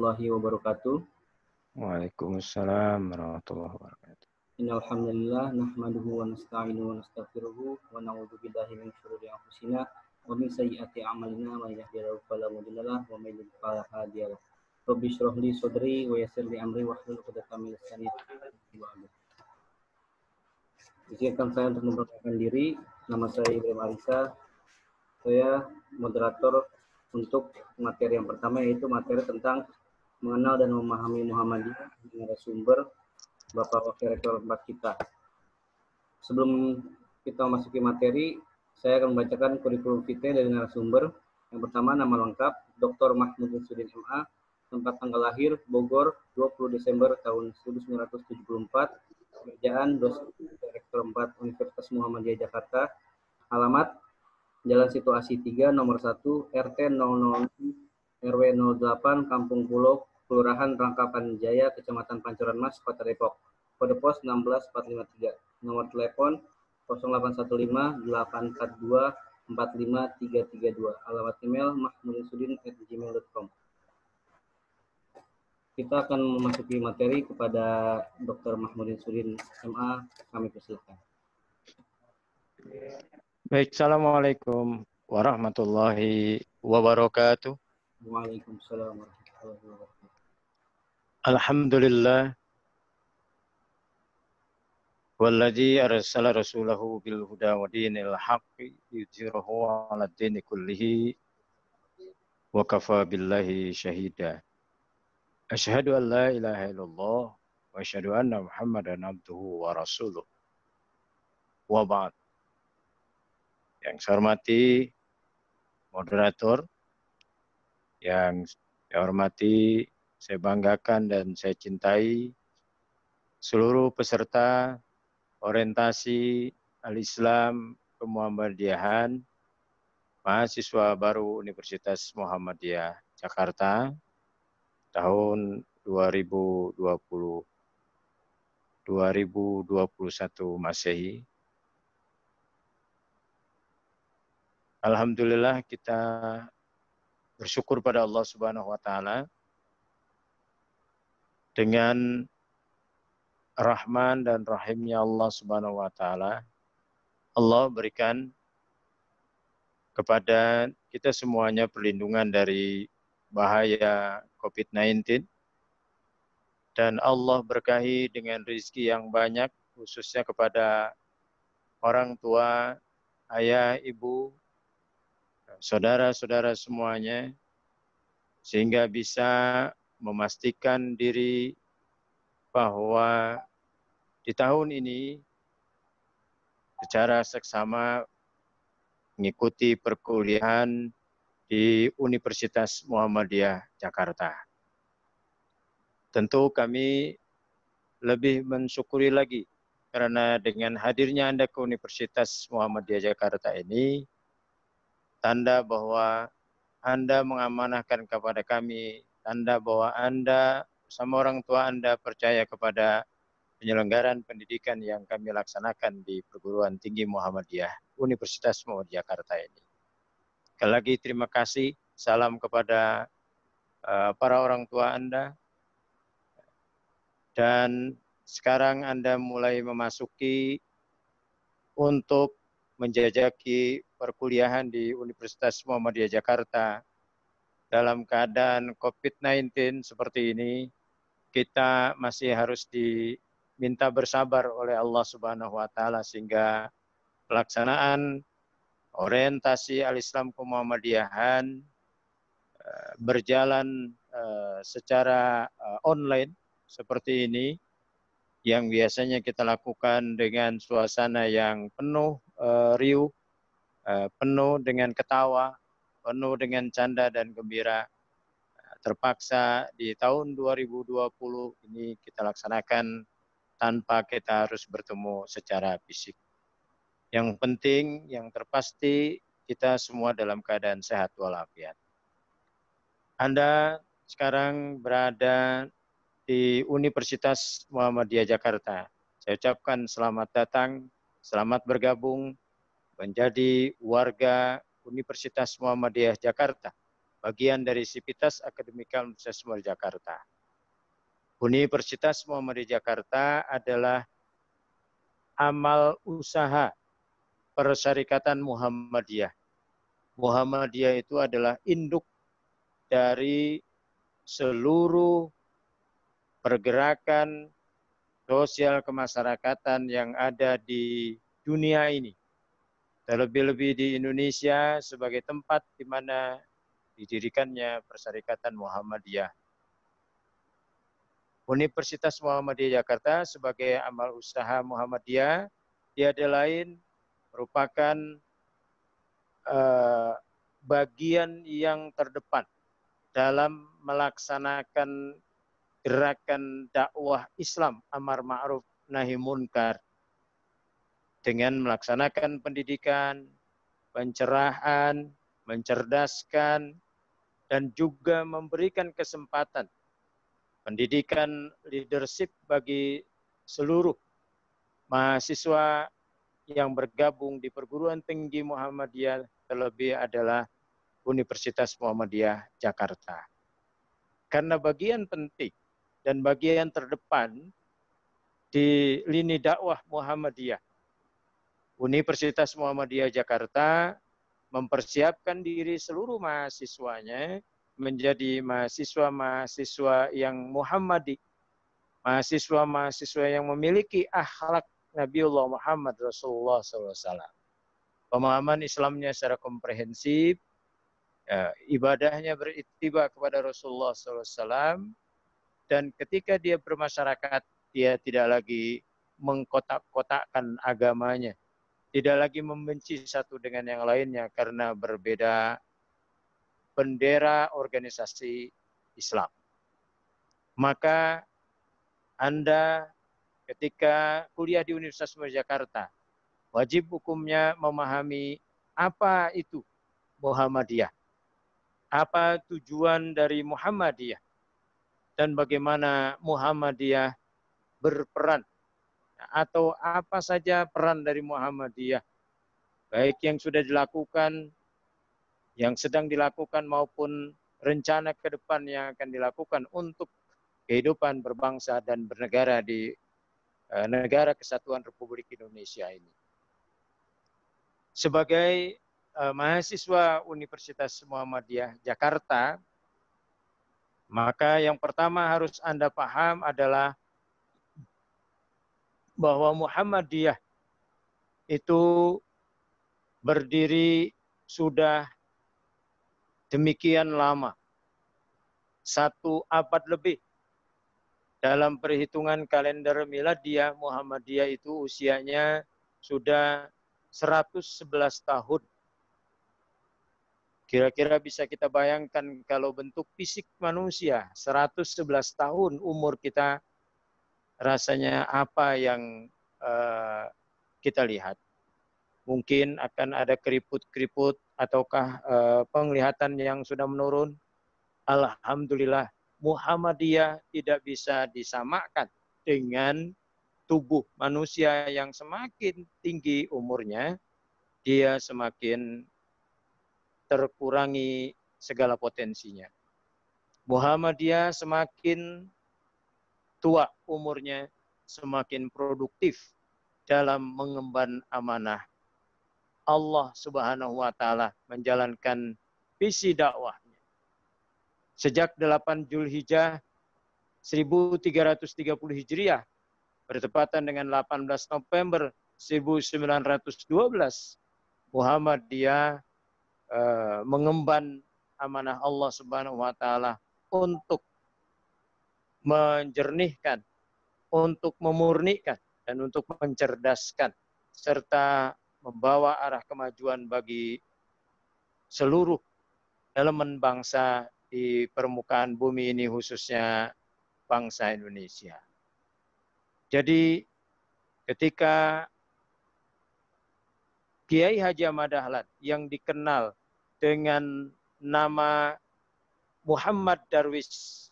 warahmatullahi wabarakatuh. Waalaikumsalam warahmatullahi wabarakatuh. Innal hamdalillah nahmaduhu wa nasta'inuhu wa nastaghfiruhu wa na'udzu billahi min shururi anfusina wa min sayyiati a'malina may yahdihillahu fala mudilla lahu wa may yudlil fala hadiya lahu. Rabbi shrah li sadri wa yassir li amri wahlul 'uqdatam min lisani yafqahu qawli. Izinkan saya untuk memperkenalkan diri. Nama saya Ibrahim Arisa. Saya moderator untuk materi yang pertama, yaitu materi tentang mengenal dan memahami Muhammadiyah dengan narasumber Bapak Wakil Rektor 4 kita. Sebelum kita memasuki materi, saya akan membacakan kurikulum vitae dari narasumber. Yang pertama, nama lengkap Dr. Mahmudin Sudin MA, tempat tanggal lahir Bogor 20 Desember tahun 1974, pekerjaan dosen Rektor 4 Universitas Muhammadiyah Jakarta, alamat Jalan Situasi 3 nomor 1 RT 006 RW 08 Kampung Pulau, Kelurahan Rangkapan Jaya, Kecamatan Pancoran Mas, Kota Depok. Kode pos 16453. Nomor telepon 0815 842 45332. Alamat email mahmudinsudin@gmail.com. Kita akan memasuki materi kepada Dr. Mahmudin Sudin MA. Kami persilakan. Baik, assalamualaikum warahmatullahi wabarakatuh. Waalaikumsalam warahmatullahi wabarakatuh. Alhamdulillah. Walladzi arsala rasulahu bil huda wa dinil haqqi yudhhirahu 'alad dini kullihi wa kafa billahi syahida. Asyhadu an la ilaha illallah wa asyhadu anna Muhammadan abduhu wa rasuluh. Wa ba'd. Yang saya hormati moderator, yang saya hormati, saya banggakan dan saya cintai seluruh peserta orientasi Al-Islam Kemuhammadiyahan mahasiswa baru Universitas Muhammadiyah Jakarta tahun 2021 Masehi. Alhamdulillah, kita bersyukur pada Allah Subhanahu wa taala dengan Rahman dan Rahimnya Allah Subhanahu wa taala. Allah berikan kepada kita semuanya perlindungan dari bahaya COVID-19, dan Allah berkahi dengan rezeki yang banyak, khususnya kepada orang tua, ayah, ibu, saudara-saudara semuanya, sehingga bisa memastikan diri bahwa di tahun ini secara seksama mengikuti perkuliahan di Universitas Muhammadiyah Jakarta. Tentu kami lebih mensyukuri lagi karena dengan hadirnya Anda ke Universitas Muhammadiyah Jakarta ini tanda bahwa Anda mengamanahkan kepada kami, tanda bahwa Anda bersama orang tua Anda percaya kepada penyelenggaraan pendidikan yang kami laksanakan di Perguruan Tinggi Muhammadiyah Universitas Muhammadiyah Jakarta ini. Sekali lagi terima kasih, salam kepada para orang tua Anda, dan sekarang Anda mulai memasuki untuk menjajaki perkuliahan di Universitas Muhammadiyah Jakarta. Dalam keadaan COVID-19 seperti ini, kita masih harus diminta bersabar oleh Allah Subhanahu wa taala sehingga pelaksanaan orientasi Al-Islam Kemuhammadiyahan berjalan secara online seperti ini, yang biasanya kita lakukan dengan suasana yang penuh riuh, penuh dengan ketawa, penuh dengan canda dan gembira. Terpaksa di tahun 2020 ini kita laksanakan tanpa kita harus bertemu secara fisik. Yang penting, yang terpasti, kita semua dalam keadaan sehat walafiat. Anda sekarang berada di Universitas Muhammadiyah Jakarta. Saya ucapkan selamat datang, selamat bergabung menjadi warga Universitas Muhammadiyah Jakarta bagian dari Sivitas Akademika Universitas Muhammadiyah Jakarta. Universitas Muhammadiyah Jakarta adalah amal usaha Persyarikatan Muhammadiyah. Muhammadiyah itu adalah induk dari seluruh pergerakan sosial kemasyarakatan yang ada di dunia ini. Terlebih-lebih di Indonesia sebagai tempat di mana didirikannya Persyarikatan Muhammadiyah. Universitas Muhammadiyah Jakarta sebagai amal usaha Muhammadiyah tiada lain merupakan bagian yang terdepan dalam melaksanakan gerakan dakwah Islam amar ma'ruf nahi munkar dengan melaksanakan pendidikan, pencerahan, mencerdaskan, dan juga memberikan kesempatan pendidikan leadership bagi seluruh mahasiswa yang bergabung di perguruan tinggi Muhammadiyah, terlebih adalah Universitas Muhammadiyah Jakarta. Karena bagian penting dan bagian terdepan di lini dakwah Muhammadiyah, Universitas Muhammadiyah Jakarta mempersiapkan diri seluruh mahasiswanya menjadi mahasiswa-mahasiswa yang Muhammadi, mahasiswa-mahasiswa yang memiliki akhlak Nabiullah Muhammad Rasulullah SAW. Pemahaman Islamnya secara komprehensif, ibadahnya berittiba kepada Rasulullah SAW, dan ketika dia bermasyarakat, dia tidak lagi mengkotak-kotakkan agamanya, tidak lagi membenci satu dengan yang lainnya karena berbeda bendera organisasi Islam. Maka Anda ketika kuliah di Universitas Muhammadiyah Jakarta, wajib hukumnya memahami apa itu Muhammadiyah, apa tujuan dari Muhammadiyah, dan bagaimana Muhammadiyah berperan, atau apa saja peran dari Muhammadiyah, baik yang sudah dilakukan, yang sedang dilakukan, maupun rencana ke depan yang akan dilakukan untuk kehidupan berbangsa dan bernegara di Negara Kesatuan Republik Indonesia ini. Sebagai mahasiswa Universitas Muhammadiyah Jakarta, maka yang pertama harus Anda paham adalah bahwa Muhammadiyah itu berdiri sudah demikian lama, 1 abad lebih. Dalam perhitungan kalender miladiah, Muhammadiyah itu usianya sudah 111 tahun. Kira-kira bisa kita bayangkan kalau bentuk fisik manusia 111 tahun umur kita, rasanya apa yang kita lihat. Mungkin akan ada keriput-keriput ataukah penglihatan yang sudah menurun. Alhamdulillah, Muhammadiyah tidak bisa disamakan dengan tubuh manusia yang semakin tinggi umurnya, dia semakin terkurangi segala potensinya. Muhammadiyah semakin tua umurnya, semakin produktif dalam mengemban amanah Allah Subhanahu wa Ta'ala, menjalankan visi dakwahnya. Sejak 8 Zulhijjah 1330 Hijriah bertepatan dengan 18 November 1912, Muhammadiyah mengemban amanah Allah Subhanahu wa Ta'ala untuk menjernihkan, untuk memurnikan, dan untuk mencerdaskan, serta membawa arah kemajuan bagi seluruh elemen bangsa di permukaan bumi ini, khususnya bangsa Indonesia. Jadi ketika Kiai Haji Ahmad Dahlan yang dikenal dengan nama Muhammad Darwis,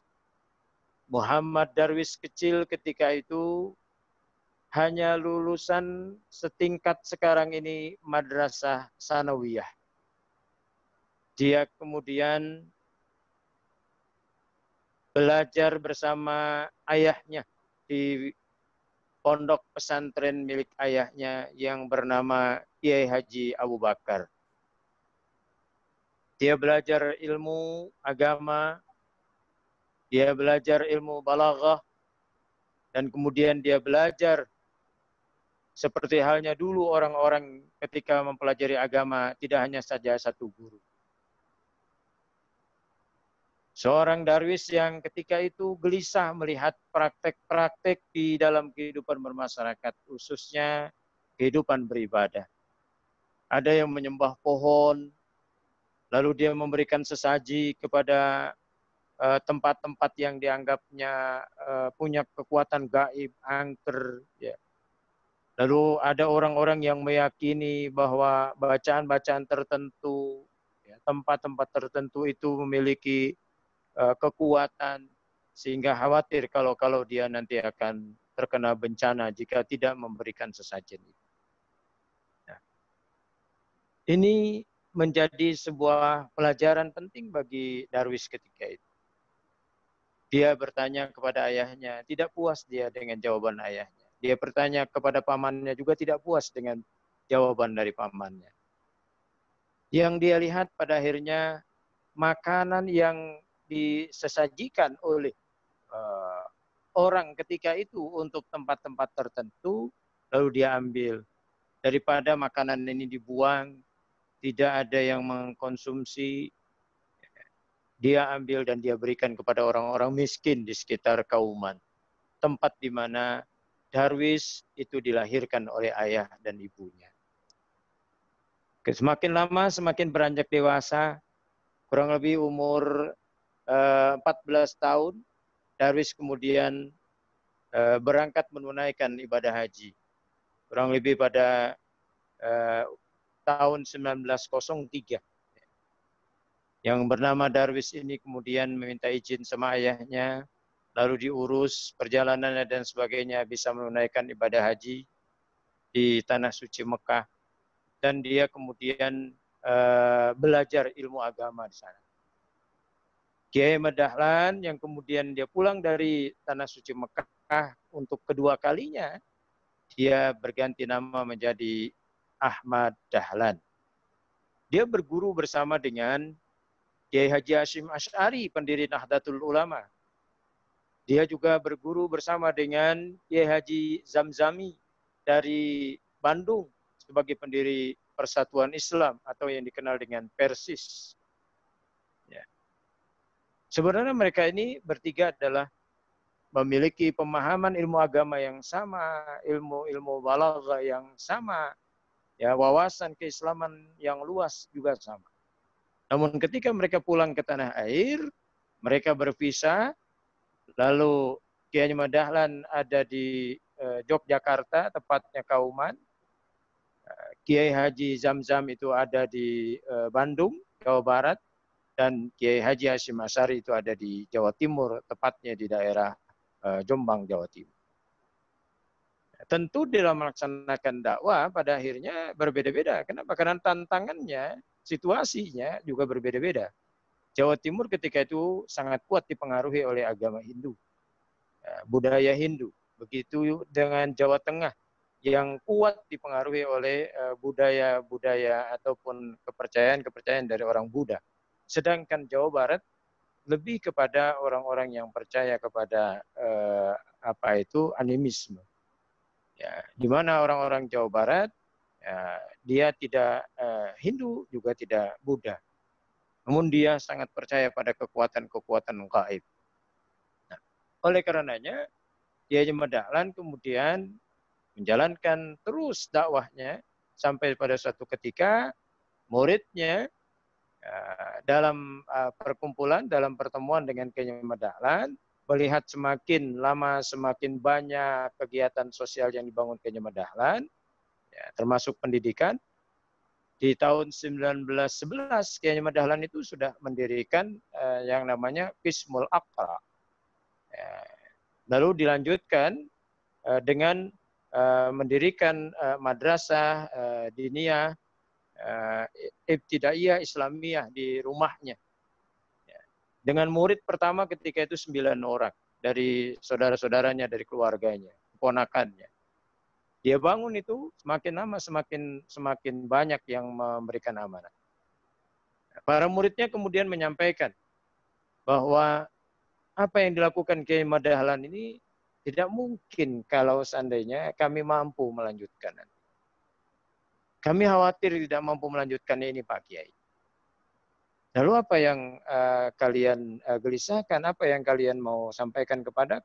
Muhammad Darwis kecil ketika itu hanya lulusan setingkat sekarang ini madrasah sanawiyah. Dia kemudian belajar bersama ayahnya di pondok pesantren milik ayahnya yang bernama Kiai Haji Abu Bakar. Dia belajar ilmu agama, dia belajar ilmu balaghah, dan kemudian dia belajar seperti halnya dulu orang-orang ketika mempelajari agama, tidak hanya saja satu guru. Seorang darwis yang ketika itu gelisah melihat praktek-praktek di dalam kehidupan bermasyarakat, khususnya kehidupan beribadah. Ada yang menyembah pohon, lalu dia memberikan sesaji kepada tempat-tempat yang dianggapnya punya kekuatan gaib, angker. Ya. Lalu ada orang-orang yang meyakini bahwa bacaan-bacaan tertentu, tempat-tempat tertentu itu memiliki kekuatan, sehingga khawatir kalau dia nanti akan terkena bencana jika tidak memberikan sesajen itu. Nah, ini menjadi sebuah pelajaran penting bagi Darwis ketika itu. Dia bertanya kepada ayahnya, tidak puas dia dengan jawaban ayahnya. Dia bertanya kepada pamannya, juga tidak puas dengan jawaban dari pamannya. Yang dia lihat pada akhirnya makanan yang disesajikan oleh orang ketika itu untuk tempat-tempat tertentu, lalu dia ambil. Daripada makanan ini dibuang, tidak ada yang mengkonsumsi, dia ambil dan dia berikan kepada orang-orang miskin di sekitar Kauman. Tempat di mana Darwis itu dilahirkan oleh ayah dan ibunya. Semakin lama, semakin beranjak dewasa, kurang lebih umur 14 tahun, Darwis kemudian berangkat menunaikan ibadah haji. Kurang lebih pada tahun 1903. Yang bernama Darwis ini kemudian meminta izin sama ayahnya, lalu diurus perjalanannya dan sebagainya, bisa menunaikan ibadah haji di Tanah Suci Mekah. Dan dia kemudian belajar ilmu agama di sana. Kiai Ahmad Dahlan yang kemudian dia pulang dari Tanah Suci Mekah untuk kedua kalinya, dia berganti nama menjadi Ahmad Dahlan. Dia berguru bersama dengan Kiai Haji Hashim Asy'ari, pendiri Nahdlatul Ulama. Dia juga berguru bersama dengan Kiai Haji Zamzami dari Bandung sebagai pendiri Persatuan Islam atau yang dikenal dengan Persis. Ya. Sebenarnya mereka ini bertiga adalah memiliki pemahaman ilmu agama yang sama, ilmu balaghah yang sama, ya, wawasan keislaman yang luas juga sama. Namun ketika mereka pulang ke tanah air, mereka berpisah, lalu Kiai Ahmad Dahlan ada di Yogyakarta, tepatnya Kauman. Kiai Haji Zamzam itu ada di Bandung, Jawa Barat, dan Kiai Haji Hashim Asy'ari itu ada di Jawa Timur, tepatnya di daerah Jombang, Jawa Timur. Tentu dalam melaksanakan dakwah pada akhirnya berbeda-beda. Kenapa? Karena tantangannya, situasinya juga berbeda-beda. Jawa Timur ketika itu sangat kuat dipengaruhi oleh agama Hindu, budaya Hindu. Begitu dengan Jawa Tengah yang kuat dipengaruhi oleh budaya-budaya ataupun kepercayaan-kepercayaan dari orang Buddha. Sedangkan Jawa Barat lebih kepada orang-orang yang percaya kepada animisme. Ya, di mana orang-orang Jawa Barat dia tidak Hindu juga tidak Buddha. Namun dia sangat percaya pada kekuatan-kekuatan gaib. Nah, oleh karenanya Kiai Ahmad Dahlan kemudian menjalankan terus dakwahnya sampai pada suatu ketika muridnya dalam perkumpulan, dalam pertemuan dengan Kiai Ahmad Dahlan, melihat semakin lama semakin banyak kegiatan sosial yang dibangun Kiai Ahmad Dahlan, ya, termasuk pendidikan. Di tahun 1911 Kiai Ahmad Dahlan itu sudah mendirikan yang namanya Qismul Aqra. Lalu dilanjutkan dengan mendirikan madrasah diniyah ibtidaiyah Islamiyah di rumahnya. Dengan murid pertama ketika itu 9 orang. Dari saudara-saudaranya, dari keluarganya, keponakannya. Dia bangun itu semakin lama semakin banyak yang memberikan amanah. Para muridnya kemudian menyampaikan bahwa apa yang dilakukan Kiai Madahlan ini tidak mungkin kalau seandainya kami mampu melanjutkan. Kami khawatir tidak mampu melanjutkan ini Pak Kiai. Lalu apa yang kalian gelisahkan, apa yang kalian mau sampaikan kepada?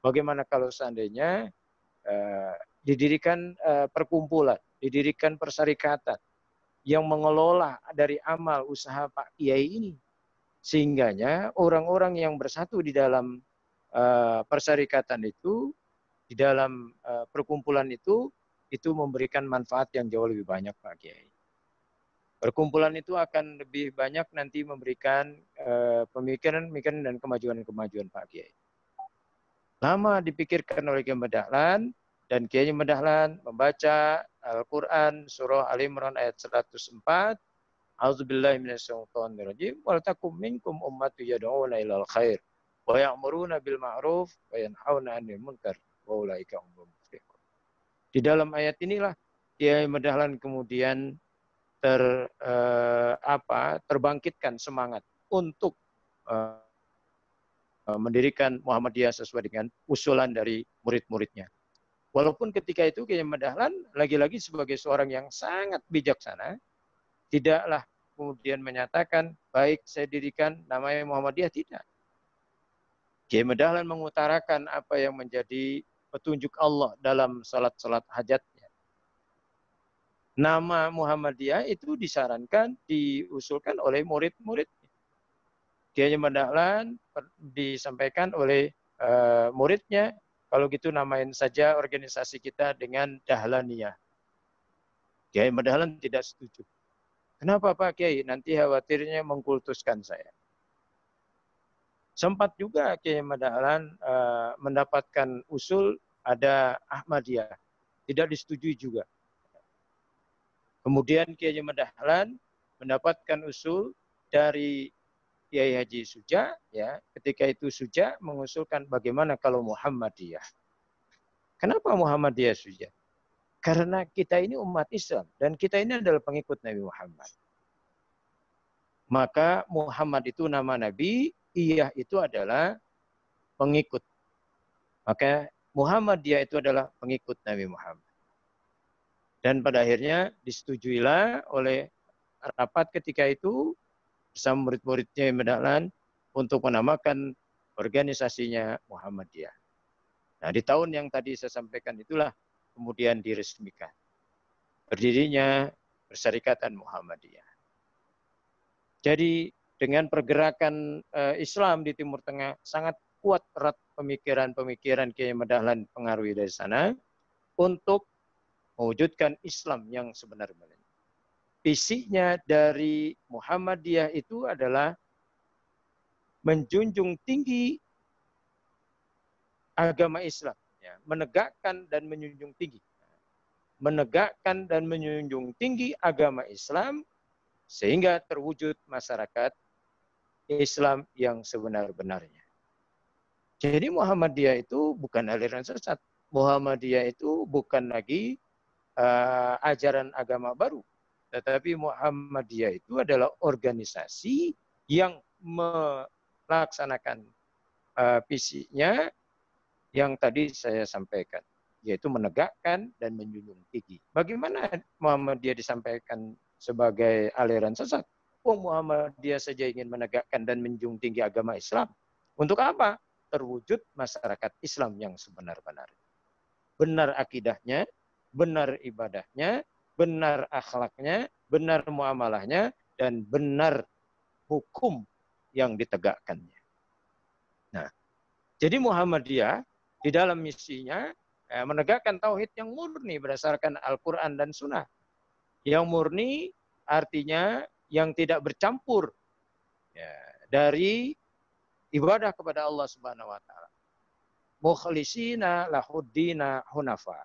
Bagaimana kalau seandainya didirikan perkumpulan, didirikan persyarikatan yang mengelola dari amal usaha Pak Kiai ini, sehingganya orang-orang yang bersatu di dalam persyarikatan itu, di dalam perkumpulan itu memberikan manfaat yang jauh lebih banyak Pak Kiai. Perkumpulan itu akan lebih banyak nanti memberikan pemikiran dan kemajuan-kemajuan Pak Kiai. Lama dipikirkan oleh Kiai Madahlan, dan Kiai Madahlan membaca Al-Quran surah Al-Imran ayat 104. A'udzubillahi minasyaitonirrajim. Wal takum minkum ummatun yad'una ilal khair wa ya'muruna bil ma'ruf wa yanhauna 'anil munkar wa ulaika humul muflihun. Di dalam ayat inilah Kiai Madahlan kemudian terbangkitkan semangat untuk mendirikan Muhammadiyah sesuai dengan usulan dari murid-muridnya. Walaupun ketika itu Kiai Madahlan lagi-lagi sebagai seorang yang sangat bijaksana, tidaklah kemudian menyatakan, baik saya dirikan namanya Muhammadiyah, tidak. Kiai Madahlan mengutarakan apa yang menjadi petunjuk Allah dalam salat-salat hajatnya. Nama Muhammadiyah itu disarankan, diusulkan oleh murid-muridnya. Kiai Madahlan disampaikan oleh muridnya, kalau gitu namain saja organisasi kita dengan Dahlaniyah. Kiai Madahlan tidak setuju. Kenapa Pak Kiai? Nanti khawatirnya mengkultuskan saya. Sempat juga Kiai Madahlan mendapatkan usul ada Ahmadiyah. Tidak disetujui juga. Kemudian Kiai Madahlan mendapatkan usul dari Kiai Haji Suja, ya, ketika itu Suja mengusulkan bagaimana kalau Muhammadiyah. Kenapa Muhammadiyah Suja? Karena kita ini umat Islam dan kita ini adalah pengikut Nabi Muhammad. Maka Muhammad itu nama Nabi, Iyah itu adalah pengikut. Maka Muhammadiyah itu adalah pengikut Nabi Muhammad. Dan pada akhirnya disetujuilah oleh rapat ketika itu bersama murid-muridnya Madahlan untuk menamakan organisasinya Muhammadiyah. Nah, di tahun yang tadi saya sampaikan itulah kemudian diresmikan berdirinya Persyarikatan Muhammadiyah. Jadi dengan pergerakan Islam di Timur Tengah sangat kuat erat pemikiran-pemikiran Kiai Madahlan pengaruhi dari sana untuk mewujudkan Islam yang sebenar-benarnya. Visinya dari Muhammadiyah itu adalah menjunjung tinggi agama Islam, ya, menegakkan dan menjunjung tinggi. Menegakkan dan menjunjung tinggi agama Islam sehingga terwujud masyarakat Islam yang sebenar-benarnya. Jadi Muhammadiyah itu bukan aliran sesat. Muhammadiyah itu bukan lagi ajaran agama baru. Tetapi Muhammadiyah itu adalah organisasi yang melaksanakan visinya yang tadi saya sampaikan, yaitu menegakkan dan menjunjung tinggi. Bagaimana Muhammadiyah disampaikan sebagai aliran sesat? Muhammadiyah saja ingin menegakkan dan menjunjung tinggi agama Islam. Untuk apa? Terwujud masyarakat Islam yang sebenar-benarnya. Benar akidahnya, benar ibadahnya, benar akhlaknya, benar muamalahnya, dan benar hukum yang ditegakkannya. Nah, jadi Muhammadiyah di dalam misinya menegakkan tauhid yang murni berdasarkan Al-Quran dan Sunnah. Yang murni artinya yang tidak bercampur ya, dari ibadah kepada Allah Subhanahu wa taala. Mukhlisina lahuddina hunafa.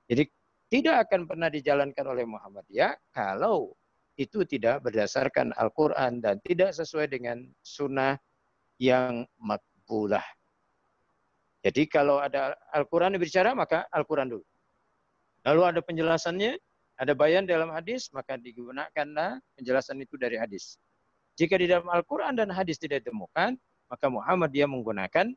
Jadi tidak akan pernah dijalankan oleh Muhammadiyah kalau itu tidak berdasarkan Al-Quran dan tidak sesuai dengan sunnah yang makbulah. Jadi kalau ada Al-Quran yang berbicara, maka Al-Quran dulu. Lalu ada penjelasannya, ada bayan dalam hadis, maka digunakanlah penjelasan itu dari hadis. Jika di dalam Al-Quran dan hadis tidak ditemukan, maka Muhammadiyah menggunakan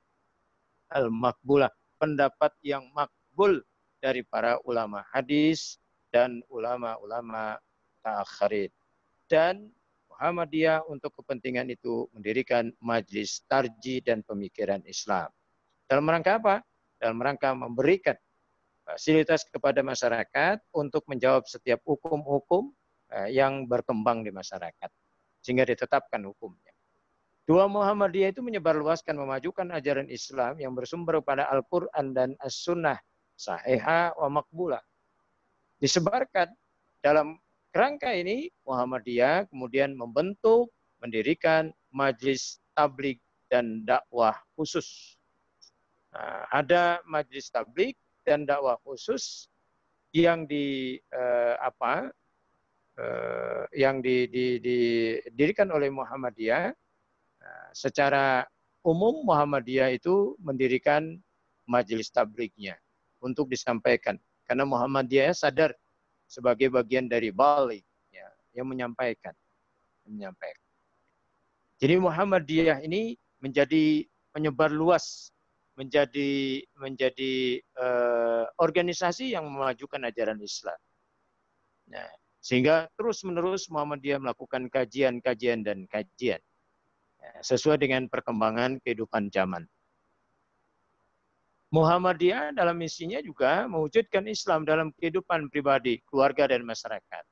al-makbulah, pendapat yang makbul dari para ulama hadis dan ulama-ulama ta'akhirin. Dan Muhammadiyah untuk kepentingan itu mendirikan Majelis Tarjih dan Pemikiran Islam. Dalam rangka apa? Dalam rangka memberikan fasilitas kepada masyarakat untuk menjawab setiap hukum-hukum yang berkembang di masyarakat, sehingga ditetapkan hukumnya. Dua Muhammadiyah itu menyebarluaskan, memajukan ajaran Islam yang bersumber pada Al-Quran dan As-Sunnah, sahihah wa makbulah. Disebarkan dalam kerangka ini, Muhammadiyah kemudian membentuk, mendirikan majelis tabligh dan dakwah khusus. Nah, ada majelis tabligh dan dakwah khusus yang didirikan oleh Muhammadiyah. Secara umum Muhammadiyah itu mendirikan majelis tablighnya untuk disampaikan. Karena Muhammadiyah sadar sebagai bagian dari balik ya, yang menyampaikan. Jadi Muhammadiyah ini menjadi penyebar luas, menjadi organisasi yang memajukan ajaran Islam. Nah, sehingga terus-menerus Muhammadiyah melakukan kajian dan kajian sesuai dengan perkembangan kehidupan zaman. Muhammadiyah dalam misinya juga mewujudkan Islam dalam kehidupan pribadi, keluarga, dan masyarakat.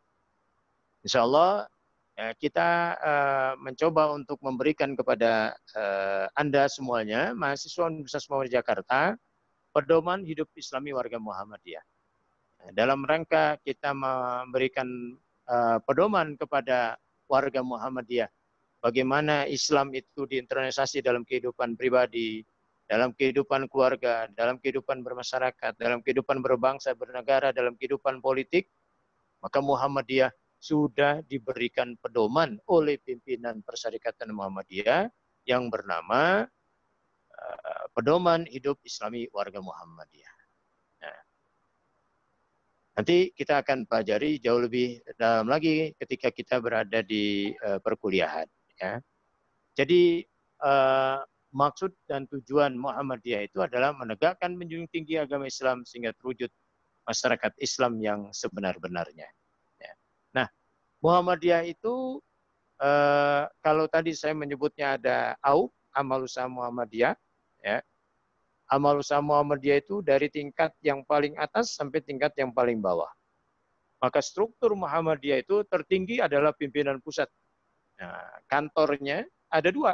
Insya Allah kita mencoba untuk memberikan kepada Anda semuanya, mahasiswa Universitas Muhammadiyah Jakarta, pedoman hidup Islami warga Muhammadiyah. Dalam rangka kita memberikan pedoman kepada warga Muhammadiyah, bagaimana Islam itu diinternalisasi dalam kehidupan pribadi, dalam kehidupan keluarga, dalam kehidupan bermasyarakat, dalam kehidupan berbangsa, bernegara, dalam kehidupan politik, maka Muhammadiyah sudah diberikan pedoman oleh pimpinan Persyarikatan Muhammadiyah yang bernama Pedoman Hidup Islami Warga Muhammadiyah. Nah, nanti kita akan pelajari jauh lebih dalam lagi ketika kita berada di perkuliahan. Ya. Jadi maksud dan tujuan Muhammadiyah itu adalah menegakkan menjunjung tinggi agama Islam sehingga terwujud masyarakat Islam yang sebenar-benarnya. Ya. Nah, Muhammadiyah itu kalau tadi saya menyebutnya ada AUM, Amal Usaha Muhammadiyah. Ya. Amal Usaha Muhammadiyah itu dari tingkat yang paling atas sampai tingkat yang paling bawah. Maka struktur Muhammadiyah itu tertinggi adalah pimpinan pusat. Nah, kantornya ada dua.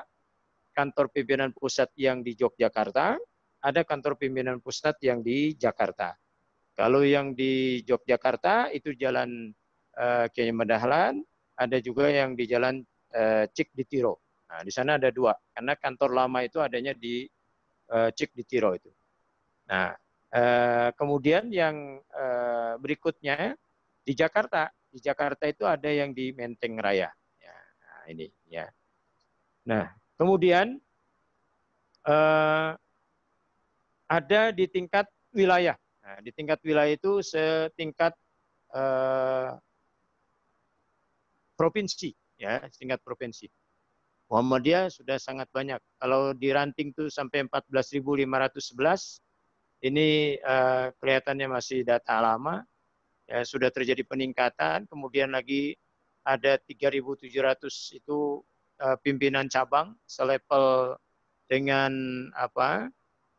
Kantor pimpinan pusat yang di Yogyakarta, ada kantor pimpinan pusat yang di Jakarta. Kalau yang di Yogyakarta itu Jalan Kiai Madahlan, ada juga yang di Jalan Cik Ditiro. Nah, di sana ada dua, karena kantor lama itu adanya di Cik Ditiro itu. Nah, kemudian yang berikutnya di Jakarta. Di Jakarta itu ada yang di Menteng Raya. Nah, ini ya. Nah, kemudian ada di tingkat wilayah. Nah, di tingkat wilayah itu setingkat provinsi, ya, setingkat provinsi. Muhammadiyah sudah sangat banyak. Kalau di ranting itu sampai 14.511, ini kelihatannya masih data lama. Ya, sudah terjadi peningkatan. Kemudian lagi ada 3.700 itu pimpinan cabang selevel dengan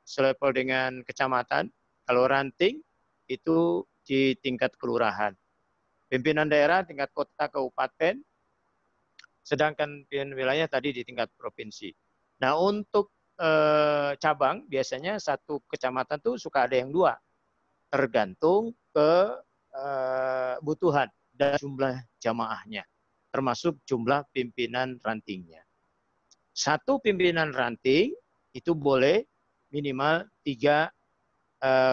selevel dengan kecamatan. Kalau ranting itu di tingkat kelurahan. Pimpinan daerah tingkat kota, kabupaten, sedangkan pimpinan wilayah tadi di tingkat provinsi. Nah, untuk cabang biasanya satu kecamatan tuh suka ada yang dua, tergantung kebutuhan dan jumlah jamaahnya, termasuk jumlah pimpinan rantingnya. Satu pimpinan ranting itu boleh minimal 3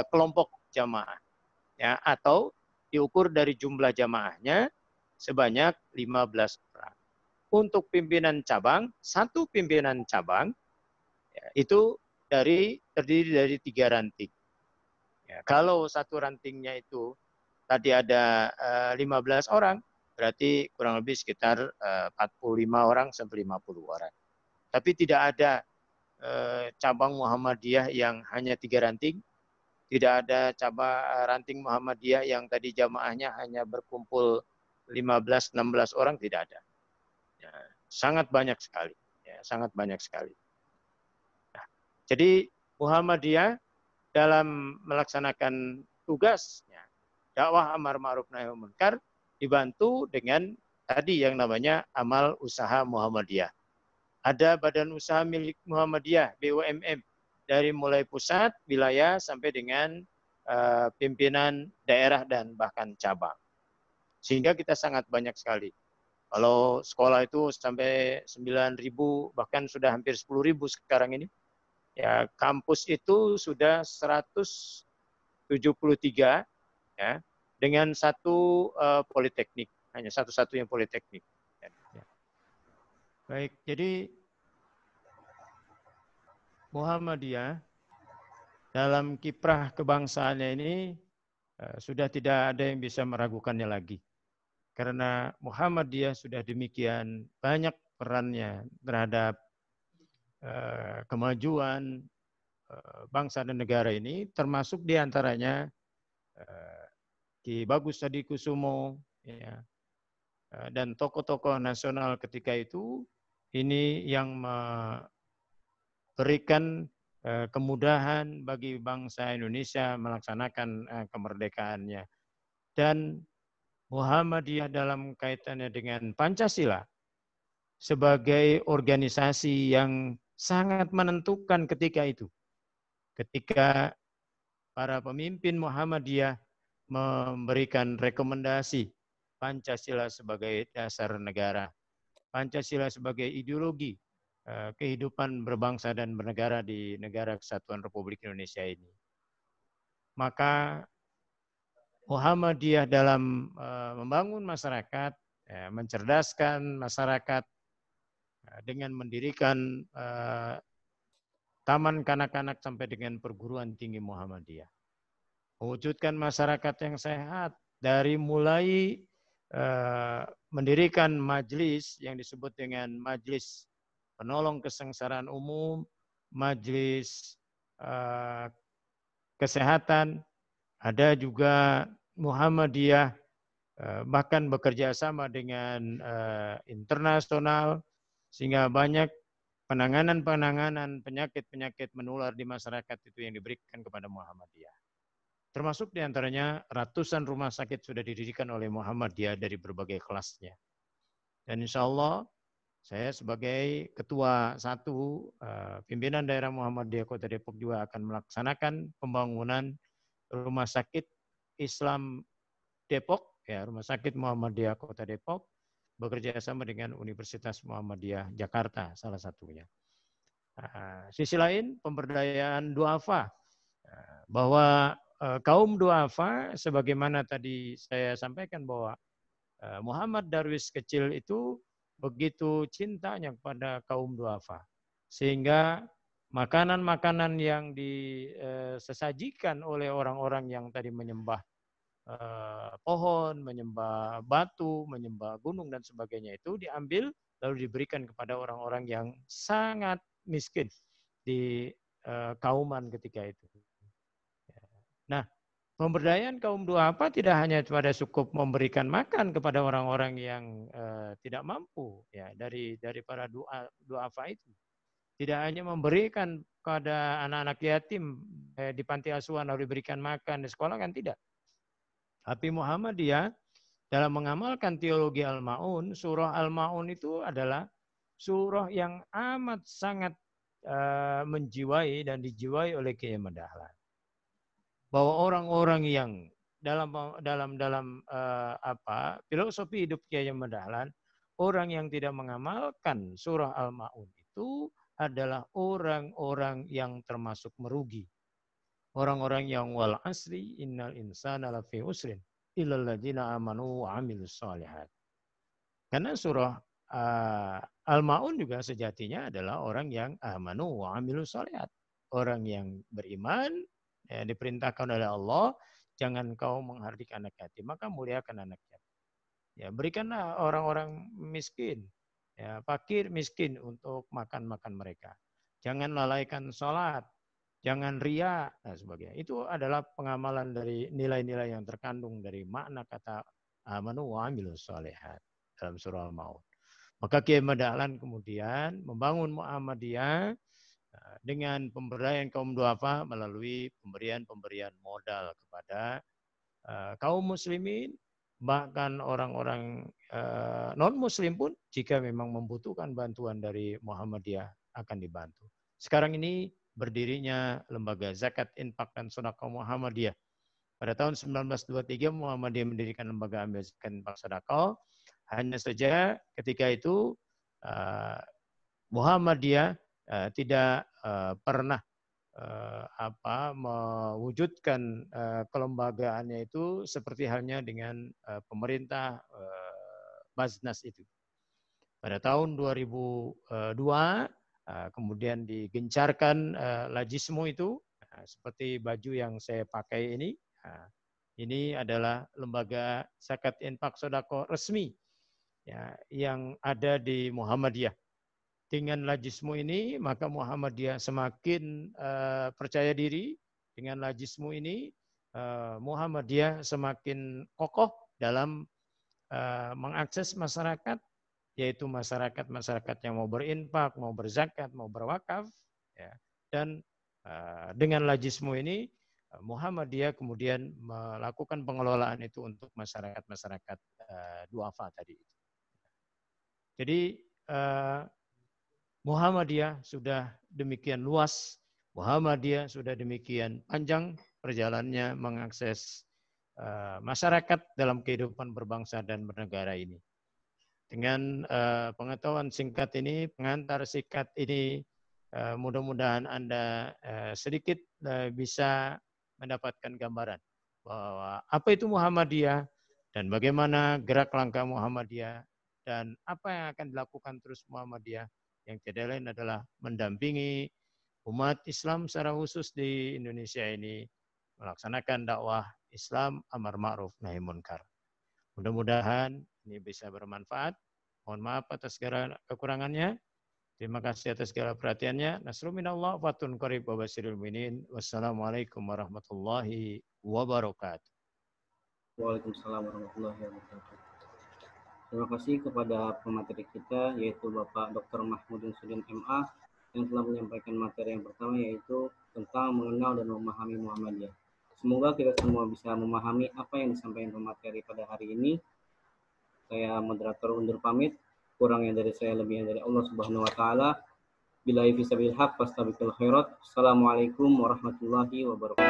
kelompok jamaah, ya, atau diukur dari jumlah jamaahnya sebanyak 15 orang. Untuk pimpinan cabang, satu pimpinan cabang ya, itu terdiri dari 3 ranting. Ya, kalau satu rantingnya itu tadi ada 15 orang, berarti kurang lebih sekitar 45 orang sampai 50 orang. Tapi tidak ada cabang Muhammadiyah yang hanya 3 ranting, tidak ada cabang ranting Muhammadiyah yang tadi jamaahnya hanya berkumpul 15-16 orang, tidak ada. Ya, sangat banyak sekali. Ya, sangat banyak sekali. Nah, jadi Muhammadiyah dalam melaksanakan tugasnya dakwah amar ma'ruf nahi munkar dibantu dengan tadi yang namanya amal usaha Muhammadiyah. Ada badan usaha milik Muhammadiyah, BUMM, dari mulai pusat, wilayah, sampai dengan pimpinan daerah dan bahkan cabang. Sehingga kita sangat banyak sekali. Kalau sekolah itu sampai 9.000, bahkan sudah hampir 10.000 sekarang ini. Ya, kampus itu sudah 173 ya, dengan satu politeknik, hanya satu-satunya politeknik. Ya. Baik, jadi Muhammadiyah dalam kiprah kebangsaannya ini sudah tidak ada yang bisa meragukannya lagi. Karena Muhammadiyah sudah demikian banyak perannya terhadap kemajuan bangsa dan negara ini, termasuk diantaranya Ki Bagus Sadikusumo, ya, dan tokoh-tokoh nasional ketika itu, ini yang memberikan kemudahan bagi bangsa Indonesia melaksanakan kemerdekaannya. Dan Muhammadiyah dalam kaitannya dengan Pancasila sebagai organisasi yang sangat menentukan ketika itu. Ketika para pemimpin Muhammadiyah memberikan rekomendasi Pancasila sebagai dasar negara, Pancasila sebagai ideologi kehidupan berbangsa dan bernegara di Negara Kesatuan Republik Indonesia ini. Maka Muhammadiyah dalam membangun masyarakat, mencerdaskan masyarakat dengan mendirikan taman kanak-kanak sampai dengan perguruan tinggi Muhammadiyah. Mewujudkan masyarakat yang sehat dari mulai mendirikan majelis yang disebut dengan Majelis Penolong Kesengsaraan Umum, Majelis Kesehatan, ada juga Muhammadiyah bahkan bekerja sama dengan internasional, sehingga banyak penanganan penyakit-penyakit menular di masyarakat itu yang diberikan kepada Muhammadiyah. Termasuk diantaranya ratusan rumah sakit sudah didirikan oleh Muhammadiyah dari berbagai kelasnya. Dan insya Allah saya sebagai ketua pimpinan daerah Muhammadiyah Kota Depok juga akan melaksanakan pembangunan rumah sakit Islam Depok, ya, rumah sakit Muhammadiyah Kota Depok, bekerja sama dengan Universitas Muhammadiyah Jakarta salah satunya. Sisi lain pemberdayaan duafa, bahwa kaum duafa sebagaimana tadi saya sampaikan bahwa Muhammad Darwis kecil itu begitu cintanya kepada kaum duafa, sehingga makanan-makanan yang disajikan oleh orang-orang yang tadi menyembah pohon, menyembah batu, menyembah gunung dan sebagainya itu diambil lalu diberikan kepada orang-orang yang sangat miskin di kauman ketika itu. Nah, pemberdayaan kaum duafa tidak hanya pada cukup memberikan makan kepada orang-orang yang tidak mampu, ya, dari para duafa itu. Tidak hanya memberikan kepada anak-anak yatim di panti asuhan lalu diberikan makan di sekolah, kan tidak. Tapi Muhammadiyah dalam mengamalkan teologi Al-Ma'un, surah Al-Ma'un itu adalah surah yang amat sangat menjiwai dan dijiwai oleh Kiai Dahlan. Bahwa orang-orang yang dalam filosofi hidup Kiai Dahlan, orang yang tidak mengamalkan surah Al-Ma'un itu adalah orang-orang yang termasuk merugi. Orang-orang yang wal asri innal insana lafi usrin illal ladzina amanu wa amilus shalihat. Karena surah Al-Ma'un juga sejatinya adalah orang yang amanu wa amilus sholihat. Orang yang beriman, ya, diperintahkan oleh Allah, jangan kau menghardik anak yatim, maka muliakan anak yatim. Ya, berikanlah orang-orang miskin, ya, fakir miskin untuk makan-makan mereka. Jangan lalaikan sholat, jangan ria, dan sebagainya. Itu adalah pengamalan dari nilai-nilai yang terkandung dari makna kata amanu wa amilus sholihat dalam surah Al-Maun. Maka Kiai Dahlan kemudian membangun Muhammadiyah dengan pemberdayaan kaum duafa melalui pemberian modal kepada kaum muslimin, bahkan orang-orang non-muslim pun jika memang membutuhkan bantuan dari Muhammadiyah akan dibantu. Sekarang ini berdirinya lembaga zakat, infak, dan sedekah Muhammadiyah. Pada tahun 1923 Muhammadiyah mendirikan lembaga amil zakat, infak, sedekah. Hanya saja ketika itu Muhammadiyah tidak pernah mewujudkan kelembagaannya itu seperti halnya dengan pemerintah Basnas itu. Pada tahun 2002 kemudian digencarkan lajismu itu seperti baju yang saya pakai ini. Ini adalah lembaga zakat, infak, sedekah resmi, ya, yang ada di Muhammadiyah. Dengan lajismu ini, maka Muhammadiyah semakin percaya diri. Dengan lajismu ini, Muhammadiyah semakin kokoh dalam mengakses masyarakat, yaitu masyarakat yang mau berinfak, mau berzakat, mau berwakaf. Ya. Dan dengan lajismu ini, Muhammadiyah kemudian melakukan pengelolaan itu untuk masyarakat duafa tadi. Jadi Muhammadiyah sudah demikian luas, Muhammadiyah sudah demikian panjang perjalanannya mengakses masyarakat dalam kehidupan berbangsa dan bernegara ini. Dengan pengetahuan singkat ini, pengantar singkat ini, mudah-mudahan Anda sedikit bisa mendapatkan gambaran bahwa apa itu Muhammadiyah dan bagaimana gerak langkah Muhammadiyah dan apa yang akan dilakukan terus Muhammadiyah, yang tidak lain adalah mendampingi umat Islam secara khusus di Indonesia ini melaksanakan dakwah Islam amar ma'ruf nahi munkar. Mudah-mudahan ini bisa bermanfaat. Mohon maaf atas segala kekurangannya. Terima kasih atas segala perhatiannya. Nasrul minallah fatun qarib wa basyiril mu'minin. Wassalamualaikum warahmatullahi wabarakatuh. Waalaikumsalam warahmatullahi wabarakatuh. Terima kasih kepada pemateri kita, yaitu Bapak Dr. Mahmudin Sudin MA, yang telah menyampaikan materi yang pertama, yaitu tentang mengenal dan memahami Muhammadiyah. Semoga kita semua bisa memahami apa yang disampaikan pemateri pada hari ini. Saya moderator undur pamit. Kurangnya dari saya, lebihnya dari Allah Subhanahu wa taala. Billahi fisabilil haq fastabiqul khairat. Assalamualaikum warahmatullahi wabarakatuh.